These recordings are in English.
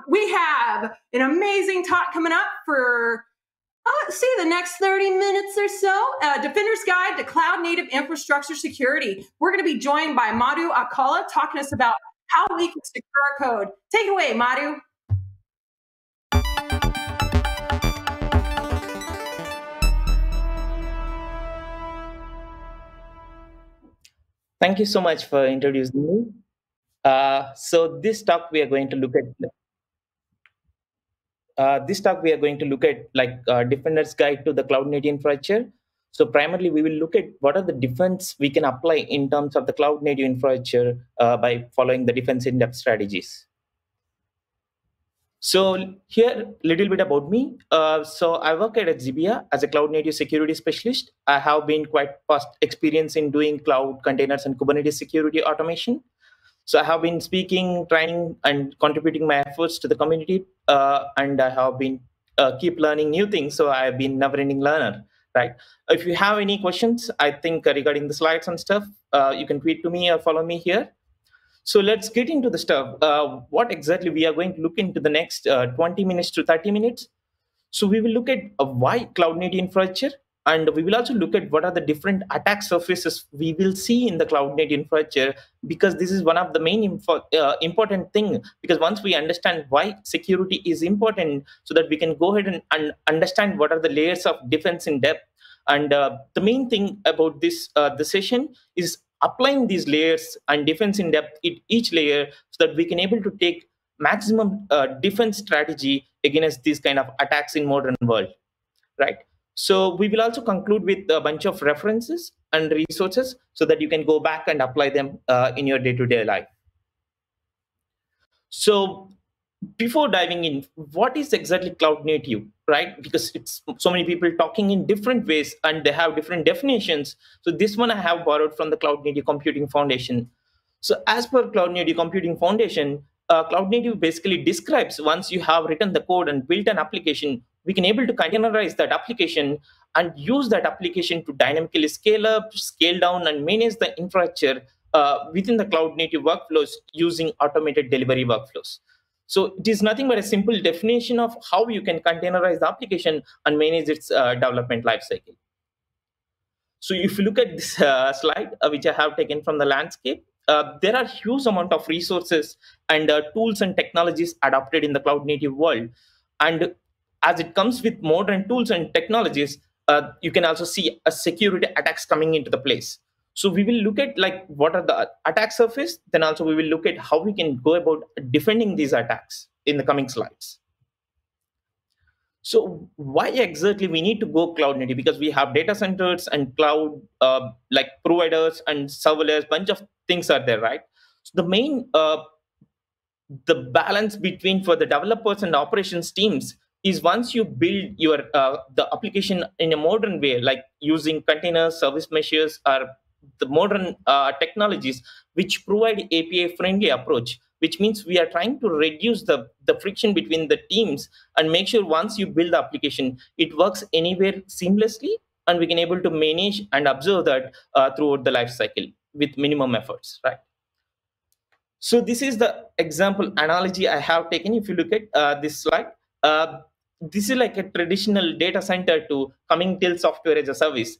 We have an amazing talk coming up for, let's see, the next 30 minutes or so. Defender's Guide to Cloud Native Infrastructure Security. We're going to be joined by Madhu Akala talking to us about how we can secure our code. Take it away, Madhu. Thank you so much for introducing me. So this talk we are going to look at Defender's Guide to the Cloud Native Infrastructure. So primarily we will look at what are the defense we can apply in terms of the cloud native infrastructure by following the defense in-depth strategies. So here, a little bit about me. So I work at Xebia as a cloud native security specialist. I have been quite past experience in doing cloud containers and Kubernetes security automation. So I have been speaking, training, and contributing my efforts to the community, and I have been keep learning new things. So I have been never-ending learner, right? If you have any questions, I think regarding the slides and stuff, you can tweet to me or follow me here. So let's get into the stuff. What exactly we are going to look into the next 20 minutes to 30 minutes. So we will look at why cloud native infrastructure, and we will also look at what are the different attack surfaces we will see in the cloud native infrastructure, because this is one of the main important thing, because once we understand why security is important, so that we can go ahead and understand what are the layers of defense in depth. And the main thing about this the session is applying these layers and defense in depth in each layer, so that we can able to take maximum defense strategy against these kind of attacks in modern world, right? So we will also conclude with a bunch of references and resources, so that you can go back and apply them in your day-to-day life. So before diving in, what is exactly cloud native, right? Because it's so many people talking in different ways and they have different definitions. So this one I have borrowed from the Cloud Native Computing Foundation. So as per Cloud Native Computing Foundation, Cloud Native basically describes once you have written the code and built an application, we can able to containerize that application and use that application to dynamically scale up, scale down, and manage the infrastructure within the cloud native workflows using automated delivery workflows. So it is nothing but a simple definition of how you can containerize the application and manage its development lifecycle. So if you look at this slide, which I have taken from the landscape, there are huge amount of resources and tools and technologies adopted in the cloud native world. And as it comes with modern tools and technologies, you can also see a security attacks coming into the place. So we will look at like what are the attack surface, then also we will look at how we can go about defending these attacks in the coming slides. So why exactly we need to go cloud native? Because we have data centers and cloud like providers and serverless, bunch of things are there, right? So the main the balance between for the developers and operations teams is once you build your the application in a modern way, like using containers, service meshes, or the modern technologies which provide API friendly approach, which means we are trying to reduce the friction between the teams and make sure once you build the application, it works anywhere seamlessly, and we can able to manage and observe that throughout the life cycle with minimum efforts, right? So this is the example analogy I have taken. If you look at this slide, this is like a traditional data center to coming till software as a service.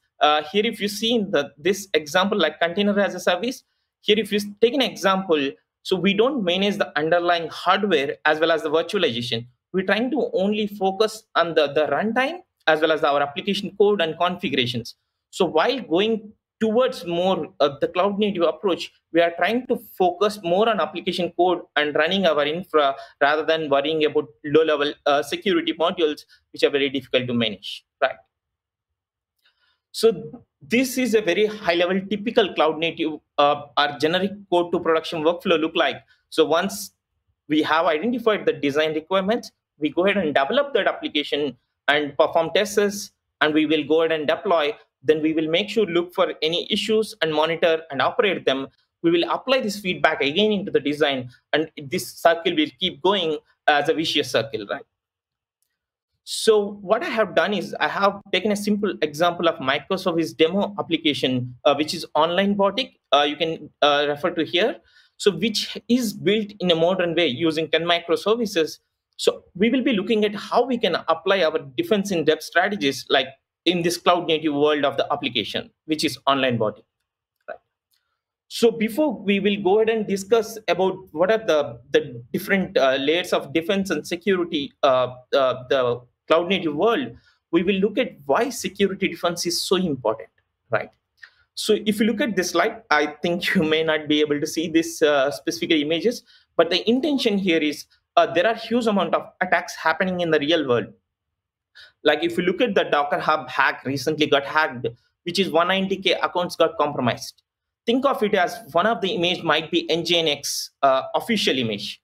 Here, if you see in this example, like container as a service, here if you take an example, so we don't manage the underlying hardware as well as the virtualization. We're trying to only focus on the runtime as well as our application code and configurations. So while going towards more the cloud native approach, we are trying to focus more on application code and running our infra rather than worrying about low level security modules, which are very difficult to manage, right? So this is a very high level typical cloud native our generic code to production workflow look like. So once we have identified the design requirements, we go ahead and develop that application and perform tests, and we will go ahead and deploy. Then we will make sure look for any issues and monitor and operate them. We will apply this feedback again into the design, and this circle will keep going as a vicious circle, right? So what I have done is I have taken a simple example of Microservice demo application, which is online Botic. You can refer to here. so which is built in a modern way using 10 microservices. So we will be looking at how we can apply our defense in depth strategies, like in this cloud native world of the application, which is online body. Right. So before we will go ahead and discuss about what are the different layers of defense and security, the cloud native world, we will look at why security defense is so important, right? So if you look at this slide, I think you may not be able to see this specific images, but the intention here is there are huge amount of attacks happening in the real world. Like if you look at the Docker Hub hack recently got hacked, which is 190K accounts got compromised. Think of it as one of the image might be NGINX official image.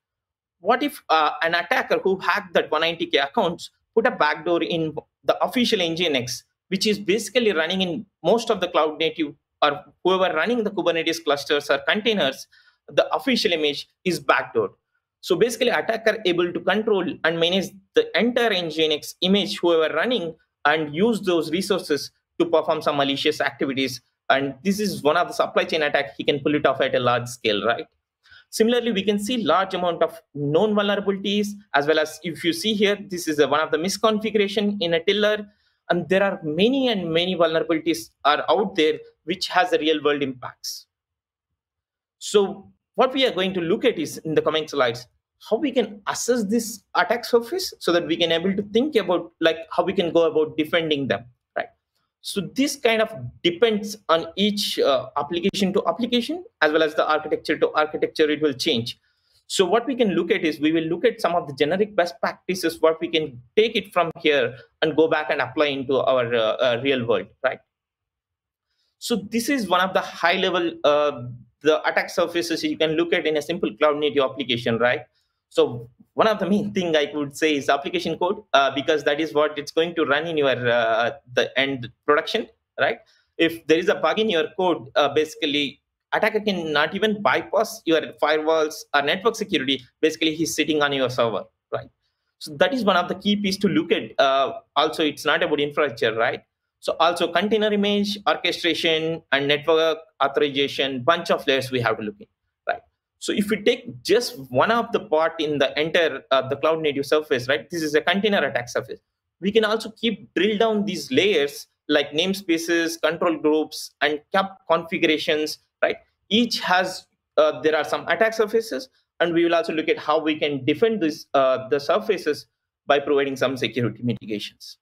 What if an attacker who hacked that 190K accounts put a backdoor in the official NGINX, which is basically running in most of the cloud native or whoever running the Kubernetes clusters or containers, the official image is backdoored. So basically attacker able to control and manage the entire NGINX image whoever running and use those resources to perform some malicious activities. And this is one of the supply chain attack. He can pull it off at a large scale, right? Similarly, we can see large amount of known vulnerabilities, as well as if you see here, this is one of the misconfiguration in a tiller. And there are many and many vulnerabilities are out there, which has a real world impacts. So what we are going to look at is in the coming slides, how we can assess this attack surface so that we can able to think about like how we can go about defending them, right? So this kind of depends on each application to application, as well as the architecture to architecture, it will change. So what we can look at is we will look at some of the generic best practices, what we can take it from here and go back and apply into our real world, right? So this is one of the high level, the attack surfaces you can look at in a simple cloud native application, right? So one of the main thing I would say is application code, because that is what it's going to run in your the end production, right? If there is a bug in your code, basically attacker can not even bypass your firewalls or network security. Basically, he's sitting on your server, right? So that is one of the key piece to look at. Also, it's not about infrastructure, right? So also container image, orchestration, and network authorization, bunch of layers we have to look at, right? So if we take just one of the part in the entire the cloud native surface, right? This is a container attack surface. We can also keep drill down these layers like namespaces, control groups, and cap configurations, right? Each has, there are some attack surfaces, and we will also look at how we can defend this, the surfaces by providing some security mitigations.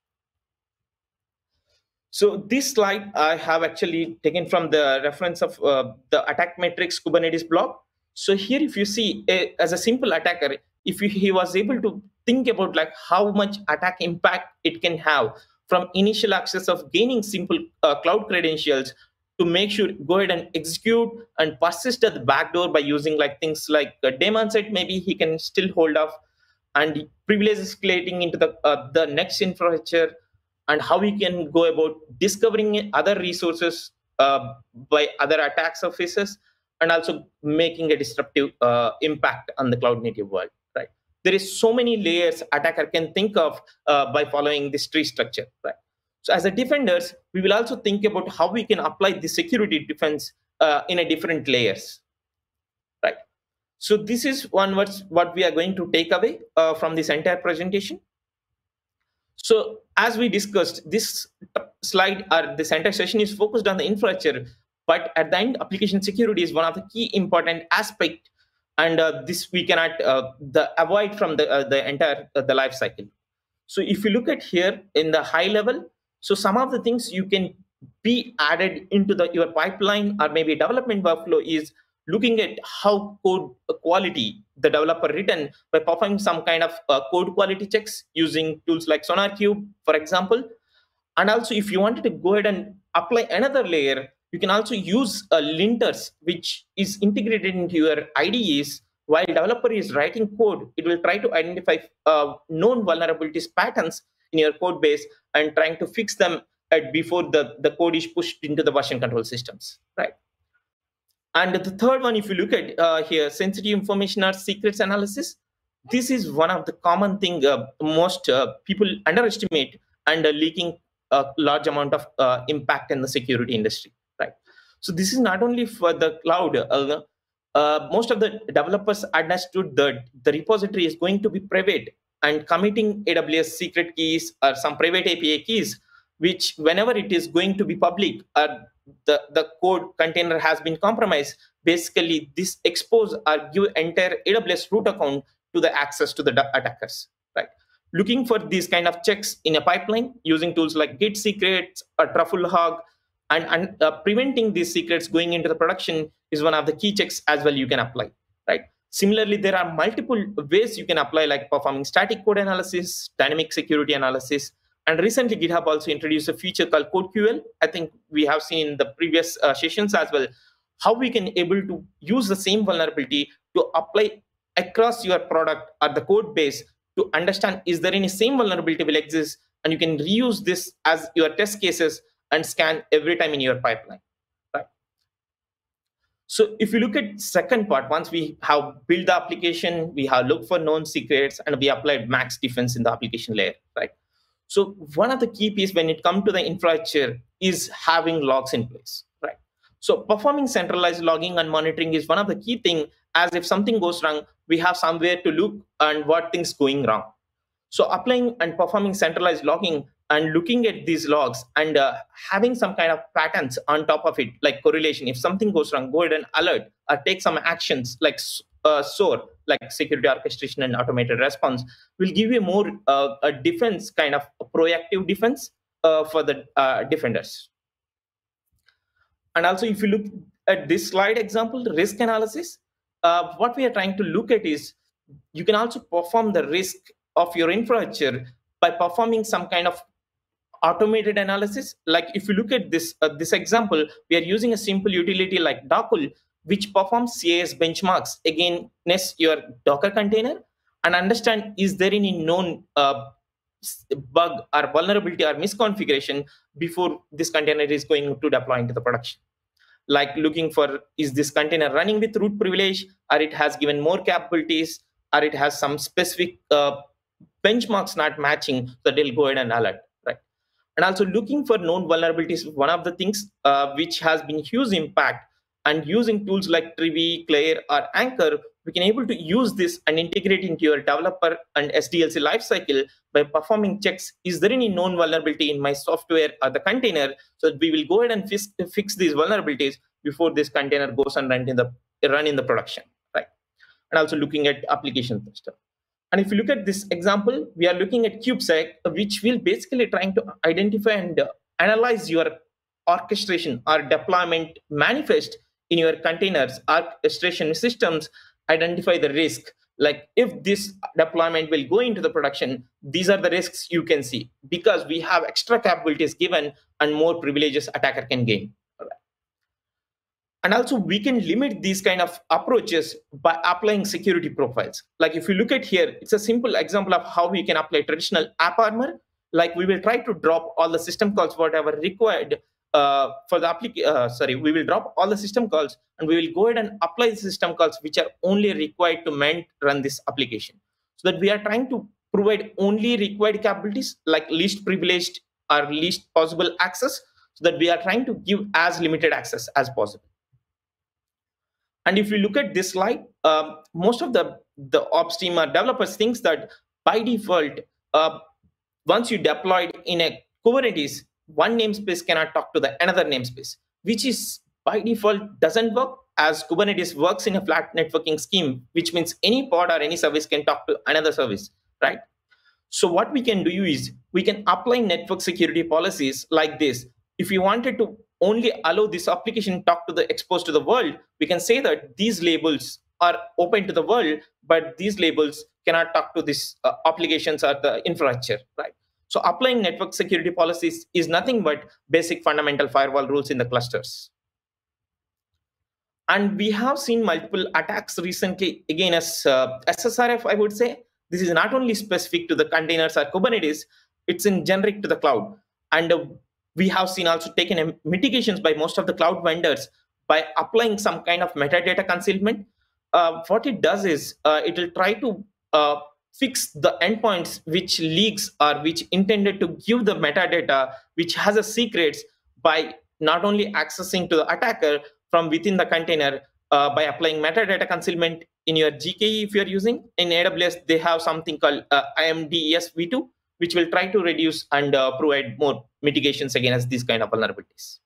So this slide I have actually taken from the reference of the attack metrics Kubernetes blog. So here, if you see, as a simple attacker, if he was able to think about like how much attack impact it can have from initial access of gaining simple cloud credentials to make sure go ahead and execute and persist at the backdoor by using like things like daemon set, maybe he can still hold off, and privilege escalating into the next infrastructure, and how we can go about discovering other resources by other attack surfaces, and also making a disruptive impact on the cloud native world, right? There is so many layers attacker can think of by following this tree structure, right? So as a defenders, we will also think about how we can apply the security defense in a different layers, right? So this is what we are going to take away from this entire presentation. So as we discussed, this slide or this entire session is focused on the infrastructure, but at the end, application security is one of the key important aspect, and this we cannot avoid from the entire the life cycle. So if you look at here in the high level, so some of the things you can be added into your pipeline or maybe development workflow is looking at how code quality the developer written by performing some kind of code quality checks using tools like SonarQube, for example. And also, if you wanted to go ahead and apply another layer, you can also use linters, which is integrated into your IDEs. While developer is writing code, it will try to identify known vulnerabilities patterns in your code base and trying to fix them before the code is pushed into the version control systems, right? And the third one, if you look at here, sensitive information or secrets analysis, this is one of the common thing most people underestimate and leaking a large amount of impact in the security industry, right? So this is not only for the cloud. most of the developers understood that the repository is going to be private, and committing AWS secret keys or some private API keys, which whenever it is going to be public, the code container has been compromised, basically this expose or give entire AWS root account to the access to the attackers, right? Looking for these kind of checks in a pipeline using tools like Git secrets or Truffle Hog, and preventing these secrets going into the production is one of the key checks as well you can apply, right? Similarly, there are multiple ways you can apply, like performing static code analysis, dynamic security analysis, and recently GitHub also introduced a feature called CodeQL. I think we have seen in the previous sessions as well, how we can able to use the same vulnerability to apply across your product or the code base to understand is there any same vulnerability will exist, and you can reuse this as your test cases and scan every time in your pipeline, right? So if you look at second part, once we have built the application, we have looked for known secrets, and we applied max defense in the application layer, right? So one of the key pieces when it comes to the infrastructure is having logs in place, right? So performing centralized logging and monitoring is one of the key things, as if something goes wrong, we have somewhere to look and what things going wrong. So applying and performing centralized logging and looking at these logs and having some kind of patterns on top of it, like correlation. If something goes wrong, go ahead and alert or take some actions like SOAR, like security orchestration and automated response, will give you more a defense, kind of a proactive defense for the defenders. And also, if you look at this slide example, the risk analysis, what we are trying to look at is you can also perform the risk of your infrastructure by performing some kind of automated analysis. Like if you look at this example, we are using a simple utility like Dockle, which performs CAS benchmarks against your Docker container and understand is there any known bug or vulnerability or misconfiguration before this container is going to deploy into the production. Like looking for, is this container running with root privilege, or it has given more capabilities, or it has some specific benchmarks not matching, so that they'll go ahead and alert, right? And also looking for known vulnerabilities, one of the things which has been huge impact, and using tools like Trivy, Claire, or Anchor, we can able to use this and integrate into your developer and SDLC lifecycle by performing checks. Is there any known vulnerability in my software or the container? So we will go ahead and fix these vulnerabilities before this container goes and run in the production, right? And also looking at application stuff. And if you look at this example, we are looking at KubeSec, which will basically trying to identify and analyze your orchestration or deployment manifest in your containers, orchestration systems, identify the risk. Like if this deployment will go into the production, these are the risks you can see, because we have extra capabilities given and more privileges attacker can gain. And also we can limit these kind of approaches by applying security profiles. Like if you look at here, it's a simple example of how we can apply traditional AppArmor. Like we will try to drop all the system calls, whatever required for the application. We will drop all the system calls and we will go ahead and apply the system calls which are only required to run this application. So that we are trying to provide only required capabilities, like least privileged or least possible access, so that we are trying to give as limited access as possible. And if you look at this slide, most of the ops team or developers thinks that by default, once you deployed in a Kubernetes, one namespace cannot talk to the another namespace, which is by default doesn't work, as Kubernetes works in a flat networking scheme, which means any pod or any service can talk to another service, right? So what we can do is we can apply network security policies like this. If you wanted to only allow this application talk to the exposed to the world, we can say that these labels are open to the world, but these labels cannot talk to these applications or the infrastructure, right? So applying network security policies is nothing but basic fundamental firewall rules in the clusters. And we have seen multiple attacks recently, again, as SSRF, I would say. This is not only specific to the containers or Kubernetes, it's in generic to the cloud. And we have seen also taken mitigations by most of the cloud vendors by applying some kind of metadata concealment. What it does is it will try to fix the endpoints which leaks or which intended to give the metadata which has a secrets by not only accessing to the attacker from within the container, by applying metadata concealment in your GKE if you're using. In AWS, they have something called IMDES v2, which will try to reduce and provide more mitigations against these kind of vulnerabilities.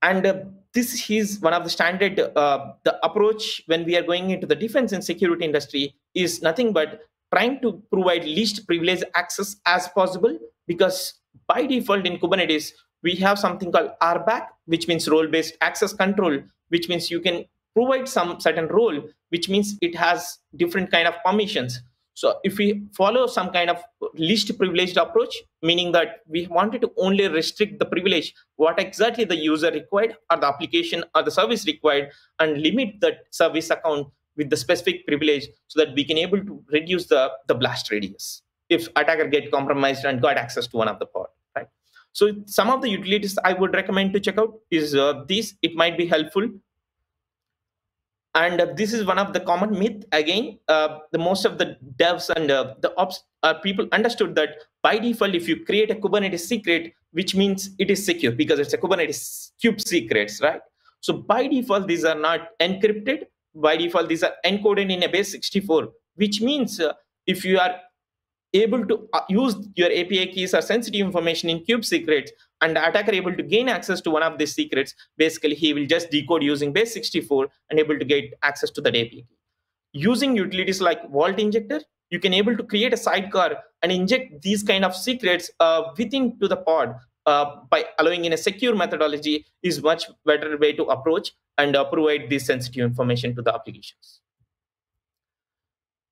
And this is one of the standard, the approach when we are going into the defense and security industry is nothing but trying to provide least privilege access as possible, because by default in Kubernetes, we have something called RBAC, which means role-based access control, which means you can provide some certain role, which means it has different kind of permissions. So if we follow some kind of least privileged approach, meaning that we wanted to only restrict the privilege, what exactly the user required or the application or the service required, and limit that service account with the specific privilege so that we can able to reduce the blast radius if attacker get compromised and got access to one of the pod, right? So some of the utilities I would recommend to check out is these. It might be helpful. And this is one of the common myth. Again, the most of the devs and the ops people understood that by default, if you create a Kubernetes secret, which means it is secure because it's a Kubernetes kube secrets, right? So by default, these are not encrypted. By default, these are encoded in a base 64, which means if you are able to use your API keys or sensitive information in kube secrets, and the attacker able to gain access to one of these secrets, basically he will just decode using base 64 and able to get access to that API key. Using utilities like Vault Injector, you can able to create a sidecar and inject these kind of secrets within to the pod by allowing in a secure methodology is much better way to approach and provide this sensitive information to the applications.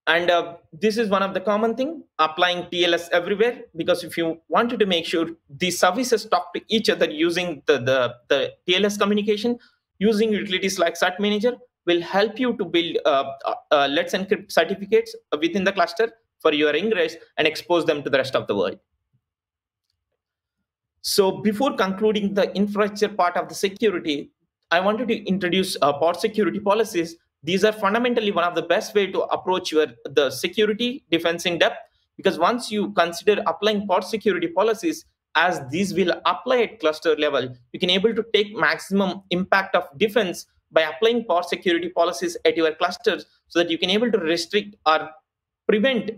And this is one of the common thing, applying TLS everywhere, because if you wanted to make sure these services talk to each other using the TLS communication, using utilities like Cert Manager will help you to build Let's Encrypt certificates within the cluster for your ingress and expose them to the rest of the world. So before concluding the infrastructure part of the security, I wanted to introduce pod security policies. These are fundamentally one of the best way to approach the security defense in depth, because once you consider applying pod security policies, as these will apply at cluster level, you can able to take maximum impact of defense by applying pod security policies at your clusters, so that you can able to restrict or prevent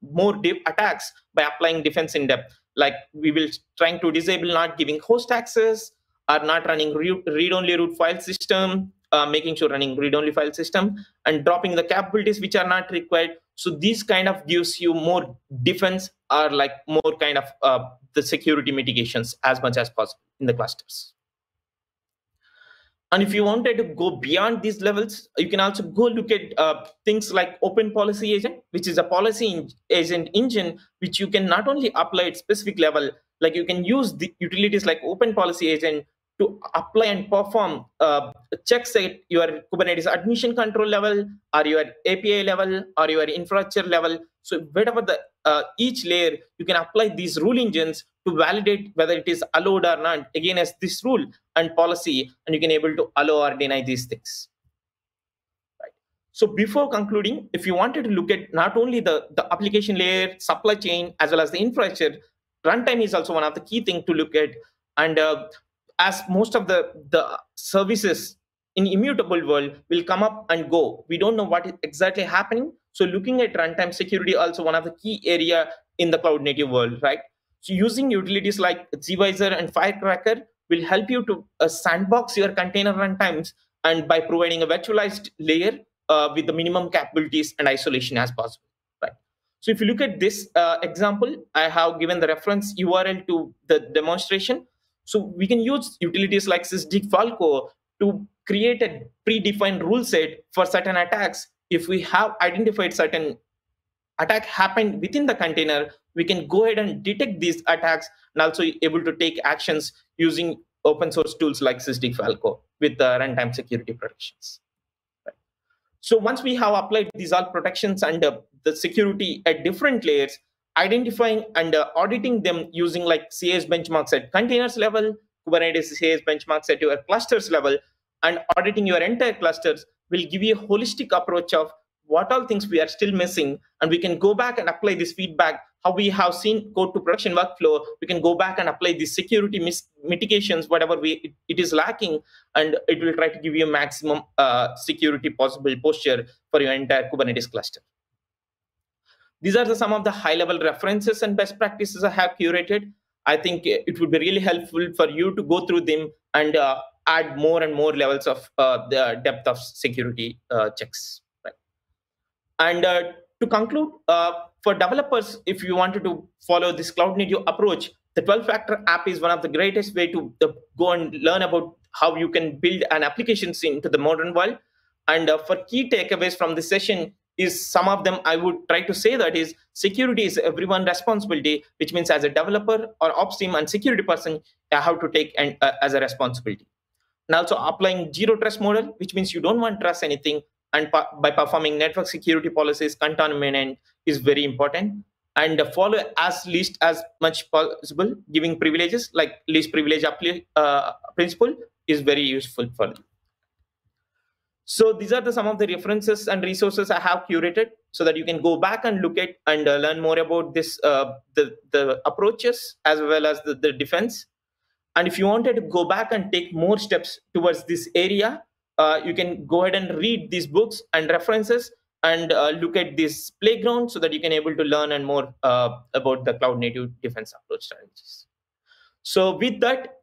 more attacks by applying defense in depth. Like we will trying to disable not giving host access, or not running read-only root file system, making sure running read-only file system, and dropping the capabilities which are not required. So this kind of gives you more defense, or like more kind of the security mitigations as much as possible in the clusters. And if you wanted to go beyond these levels, you can also go look at things like Open Policy Agent, which is a policy agent engine, which you can not only apply at specific level, like you can use the utilities like Open Policy Agent to apply and perform checks at your Kubernetes admission control level, or your API level, or your infrastructure level. So whatever the each layer, you can apply these rule engines to validate whether it is allowed or not against this rule and policy, and you can able to allow or deny these things. Right. So before concluding, if you wanted to look at not only the application layer, supply chain, as well as the infrastructure, runtime is also one of the key things to look at. And as most of the services in immutable world will come up and go, we don't know what is exactly happening. So looking at runtime security also one of the key area in the cloud native world, right? So using utilities like gvisor and Firecracker will help you to sandbox your container runtimes, and by providing a virtualized layer with the minimum capabilities and isolation as possible, right? So if you look at this example, I have given the reference URL to the demonstration. So we can use utilities like sysdigfalco to create a predefined rule set for certain attacks. If we have identified certain attack happened within the container, we can go ahead and detect these attacks and also able to take actions using open source tools like sysdigfalco with the runtime security protections. Right. So once we have applied these all protections and the security at different layers, identifying and auditing them using like CIS benchmarks at containers level, Kubernetes CIS benchmarks at your clusters level, and auditing your entire clusters will give you a holistic approach of what all things we are still missing, and we can go back and apply this feedback how we have seen code to production workflow, we can go back and apply the security mitigations, whatever it is lacking, and it will try to give you maximum security possible posture for your entire Kubernetes cluster. These are some of the high-level references and best practices I have curated. I think it would be really helpful for you to go through them and add more and more levels of the depth of security checks. Right? And to conclude, for developers, if you wanted to follow this cloud-native approach, the 12-factor app is one of the greatest way to go and learn about how you can build an application into the modern world. And for key takeaways from this session, is some of them I would try to say that is security is everyone's responsibility, which means as a developer or ops team and security person, you have to take as a responsibility. And also applying zero trust model, which means you don't want to trust anything, and by performing network security policies, containment is very important. And follow least as much possible, giving privileges like least privilege principle is very useful for them. So these are some of the references and resources I have curated so that you can go back and look at and learn more about this, the approaches as well as the defense. And if you wanted to go back and take more steps towards this area, you can go ahead and read these books and references and look at this playground so that you can able to learn and more about the cloud native defense approach strategies. So with that,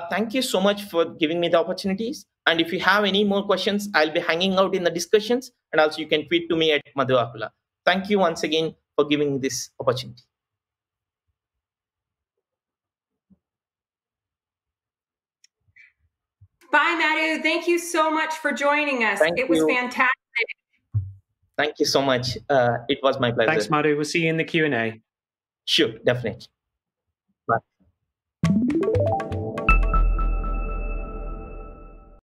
thank you so much for giving me the opportunities. And if you have any more questions, I'll be hanging out in the discussions, and also you can tweet to me at Madhu Akula. Thank you once again for giving me this opportunity. Bye, Madhu. Thank you so much for joining us. It was fantastic. Thank you so much. It was my pleasure. Thanks, Madhu. We'll see you in the Q&A. Sure, definitely.